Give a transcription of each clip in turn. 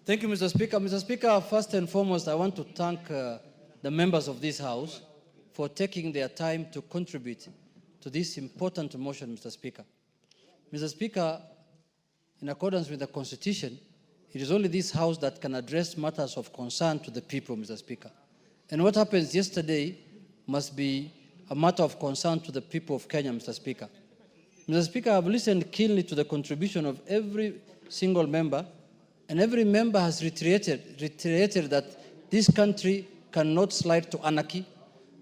Thank you, Mr. Speaker. Mr. Speaker, first and foremost, I want to thank the members of this House for taking their time to contribute to this important motion, Mr. Speaker. Mr. Speaker, in accordance with the Constitution, it is only this House that can address matters of concern to the people, Mr. Speaker. And what happened yesterday must be a matter of concern to the people of Kenya, Mr. Speaker. Mr. Speaker, I've listened keenly to the contribution of every single member, and every member has reiterated that this country cannot slide to anarchy.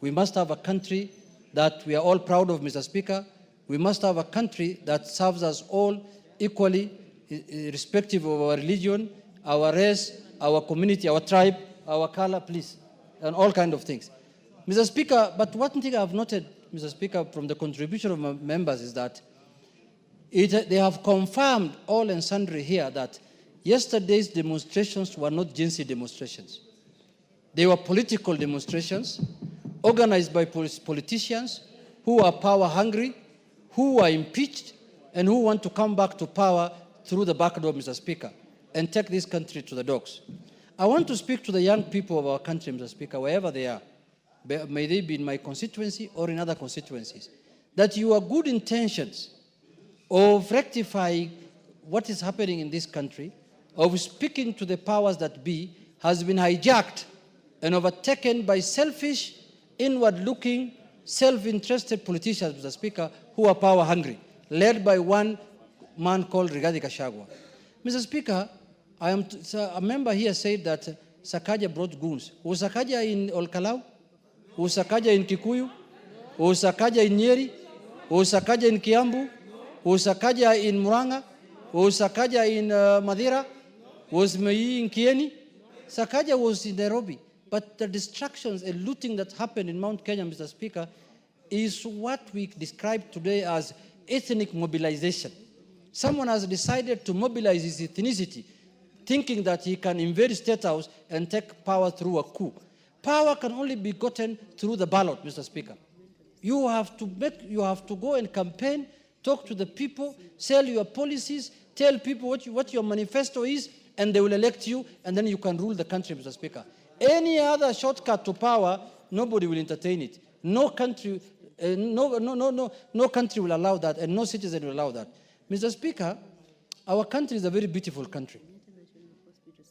We must have a country that we are all proud of, Mr. Speaker. We must have a country that serves us all equally, irrespective of our religion, our race, our community, our tribe, our color, please, and all kinds of things. Mr. Speaker, but one thing I've noted, Mr. Speaker, from the contribution of my members is that they have confirmed all and sundry here that yesterday's demonstrations were not Gen Z demonstrations. They were political demonstrations organized by politicians who are power hungry, who are impeached, and who want to come back to power through the back door, Mr. Speaker, and take this country to the dogs. I want to speak to the young people of our country, Mr. Speaker, wherever they are, may they be in my constituency or in other constituencies, that your good intentions of rectifying what is happening in this country, of speaking to the powers that be, has been hijacked and overtaken by selfish, inward-looking, self-interested politicians, Mr. Speaker, who are power-hungry, led by one man called Rigathi Gachagua. Mr. Speaker, a member here said that Sakaja brought goons. Was Sakaja in Olkalau? Was Sakaja in Kikuyu? Was Sakaja in Nyeri? Was Sakaja in Kiambu? Was Sakaja in Muranga? Was Sakaja in Madira? Was Mei in Kieni? Sakaja was in Nairobi. But the distractions and looting that happened in Mount Kenya, Mr. Speaker, is what we describe today as ethnic mobilization. Someone has decided to mobilize his ethnicity, thinking that he can invade State House and take power through a coup. Power can only be gotten through the ballot, Mr. Speaker. You have to go and campaign, talk to the people, sell your policies, tell people what your manifesto is, and they will elect you, and then you can rule the country, Mr. Speaker. Any other shortcut to power, nobody will entertain it. No country will allow that, and no citizen will allow that. Mr. Speaker, our country is a very beautiful country.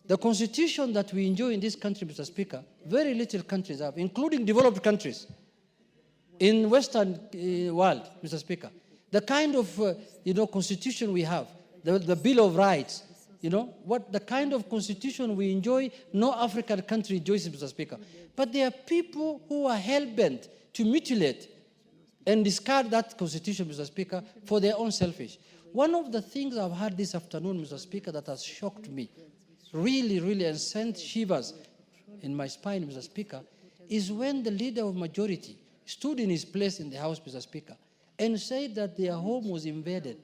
The constitution that we enjoy in this country, Mr. Speaker, very little countries have, including developed countries in Western world, Mr. Speaker. The kind of constitution we have, the Bill of Rights, the kind of constitution we enjoy, no African country enjoys it, Mr. Speaker. But there are people who are hell-bent to mutilate and discard that constitution, Mr. Speaker, for their own selfish. One of the things I've heard this afternoon, Mr. Speaker, that has shocked me, really, really, and sent shivers in my spine, Mr. Speaker, is when the leader of majority stood in his place in the House, Mr. Speaker, and said that their home was invaded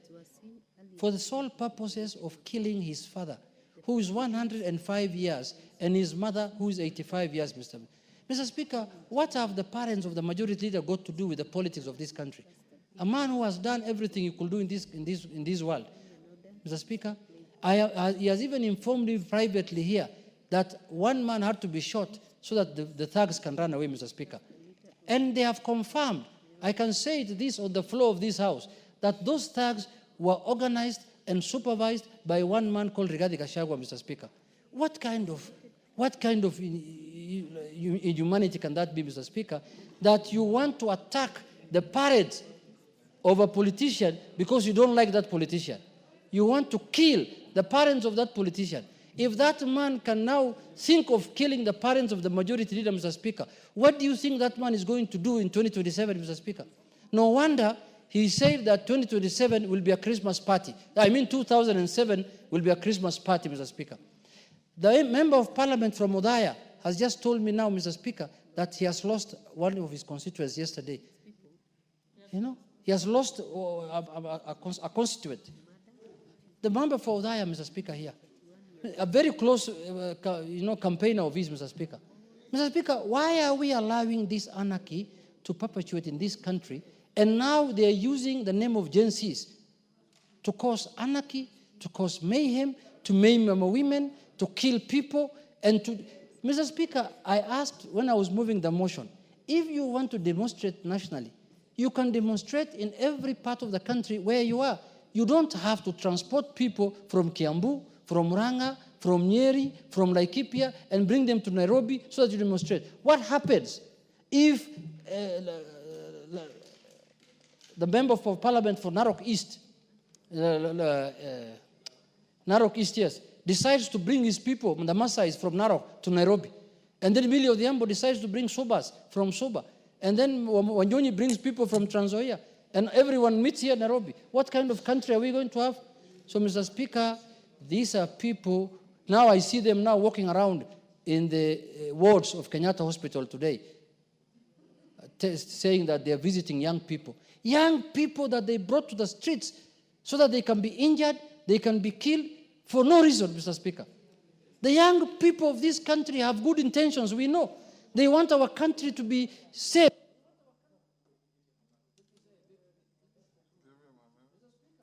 for the sole purposes of killing his father, who is 105 years, and his mother, who is 85 years, Mr. Speaker, what have the parents of the majority leader got to do with the politics of this country? A man who has done everything he could do in this world. Mr. Speaker, he has even informed me privately here that one man had to be shot so that the thugs can run away, Mr. Speaker. And they have confirmed, I can say this on the floor of this House, that those thugs were organized and supervised by one man called Rigathi Gachagua, Mr. Speaker. What kind of inhumanity can that be, Mr. Speaker, that you want to attack the parents of a politician because you don't like that politician? You want to kill the parents of that politician. If that man can now think of killing the parents of the majority leader, Mr. Speaker, what do you think that man is going to do in 2027, Mr. Speaker? No wonder he said that 2027 will be a Christmas party. 2007 will be a Christmas party, Mr. Speaker. The member of parliament from Odaya has just told me now, Mr. Speaker, that he has lost one of his constituents yesterday. He has lost a constituent. The member for Odaya, Mr. Speaker, here. A very close, campaigner of his, Mr. Speaker. Mr. Speaker, why are we allowing this anarchy to perpetuate in this country? And now they are using the name of Gen Zs to cause anarchy, to cause mayhem, to maim our women, to kill people and to... Mr. Speaker, I asked when I was moving the motion, if you want to demonstrate nationally, you can demonstrate in every part of the country where you are. You don't have to transport people from Kiambu, from Murang'a, from Nyeri, from Laikipia, and bring them to Nairobi so that you demonstrate. What happens if the member of parliament for Narok East, yes, decides to bring his people, the Maasais from Narok to Nairobi, and then Millie Odhiambo decides to bring Sobas from Soba, and then Wanyonyi brings people from Trans Nzoia, and everyone meets here in Nairobi. What kind of country are we going to have? So, Mr. Speaker, these are people, now I see them now walking around in the wards of Kenyatta Hospital today, saying that they are visiting young people that they brought to the streets so that they can be injured, they can be killed for no reason, Mr. Speaker. The young people of this country have good intentions, we know. They want our country to be safe.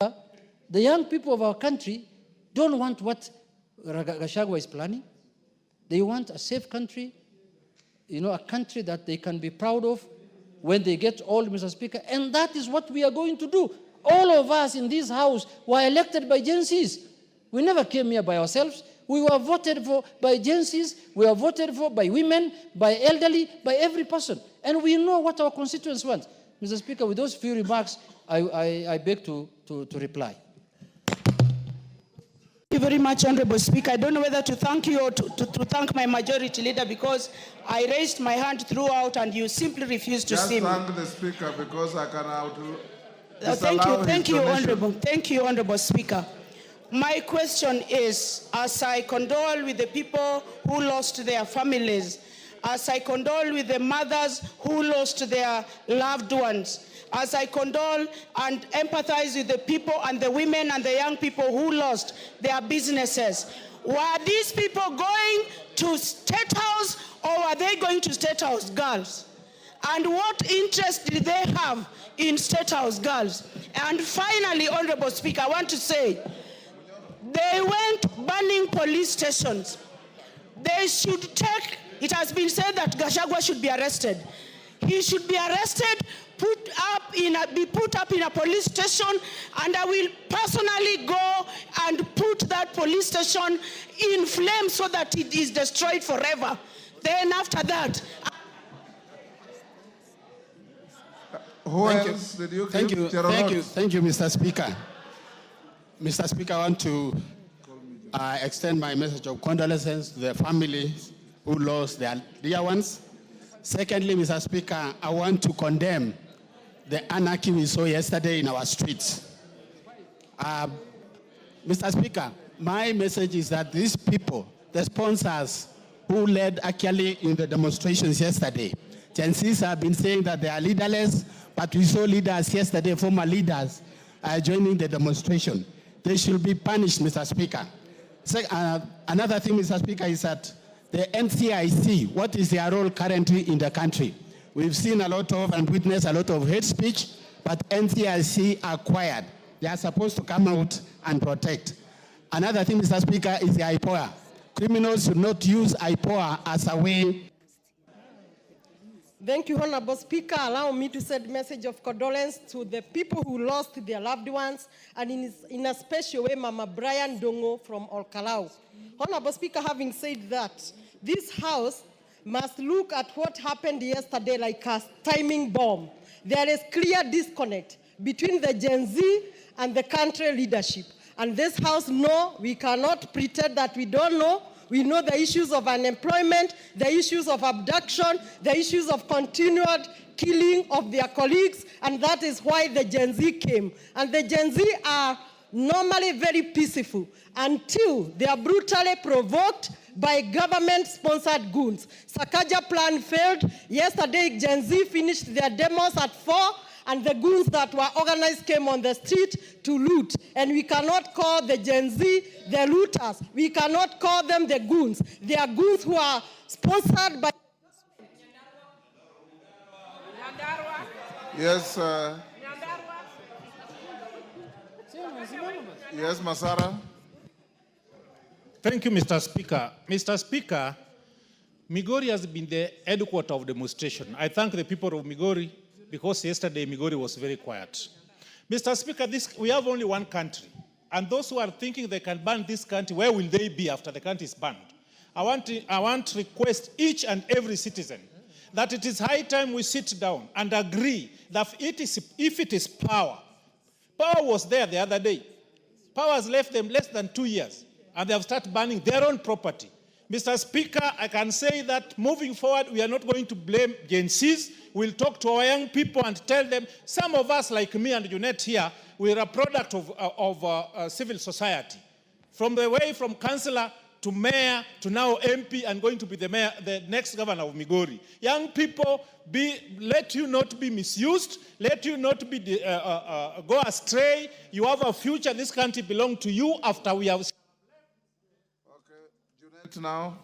The young people of our country don't want what Gachagua is planning. They want a safe country, a country that they can be proud of when they get old, Mr. Speaker. And that is what we are going to do. All of us in this house were elected by agencies. We never came here by ourselves. We were voted for by agencies. We were voted for by women, by elderly, by every person. And we know what our constituents want. Mr. Speaker, with those few remarks, I beg to reply. Thank you very much, Honorable Speaker. I don't know whether to thank you or to thank my majority leader, because I raised my hand throughout and you simply refused to see me. Just thank the Speaker because I can thank you, Honorable Speaker. My question is, as I condole with the people who lost their families, as I condole with the mothers who lost their loved ones, as I condole and empathize with the people and the women and the young people who lost their businesses, were these people going to State House or were they going to State House girls? And what interest did they have in State House girls? And finally, Honorable Speaker, I want to say, they went burning police stations. They should take, it has been said that Gachagua should be arrested. He should be arrested, be put up in a police station, and I will personally go and put that police station in flames so that it is destroyed forever. Then after that... Thank you, Mr. Speaker. Mr. Speaker, I want to extend my message of condolences to the families who lost their dear ones. Secondly, Mr. Speaker, I want to condemn the anarchy we saw yesterday in our streets. Mr. Speaker, my message is that these people, the sponsors who led actually in the demonstrations yesterday, Gen Zs have been saying that they are leaderless, but we saw leaders yesterday, former leaders, joining the demonstration. They should be punished, Mr. Speaker. Another thing, Mr. Speaker, is that the NCIC, what is their role currently in the country? We've seen a lot of and witnessed a lot of hate speech, but NCIC are quiet. They are supposed to come out and protect. Another thing, Mr. Speaker, is the IPOA. Criminals should not use IPOA as a way. Thank you, Honorable Speaker. Allow me to send a message of condolence to the people who lost their loved ones, and in a special way, Mama Brian Dongo from Olkalau. Honorable Speaker, having said that, this House must look at what happened yesterday like a timing bomb. There is clear disconnect between the Gen Z and the country leadership. And this House knows we cannot pretend that we don't know. We know the issues of unemployment, the issues of abduction, the issues of continued killing of their colleagues, and that is why the Gen Z came. And the Gen Z are normally very peaceful until they are brutally provoked by government-sponsored goons. Sakaja plan failed. Yesterday, Gen Z finished their demos at 4, and the goons that were organized came on the street to loot. And we cannot call the Gen Z the looters. We cannot call them the goons. They are goons who are sponsored by... Yes, yes, Masara. Thank you, Mr. Speaker. Mr. Speaker, Migori has been the headquarter of demonstration. I thank the people of Migori because yesterday Migori was very quiet. Mr. Speaker, we have only one country. And those who are thinking they can ban this country, where will they be after the country is banned? I want to request each and every citizen that it is high time we sit down and agree that if it is power was there the other day. Power has left them less than 2 years, and they have started banning their own property. Mr. Speaker, I can say that moving forward, we are not going to blame Gen Zs. We'll talk to our young people and tell them, some of us, like me and Junet here, we're a product of civil society. From councillor to mayor to now MP and going to be the next governor of Migori. Young people, let you not be misused, let you not be go astray. You have a future. This country belongs to you after we have. Okay, Junet now.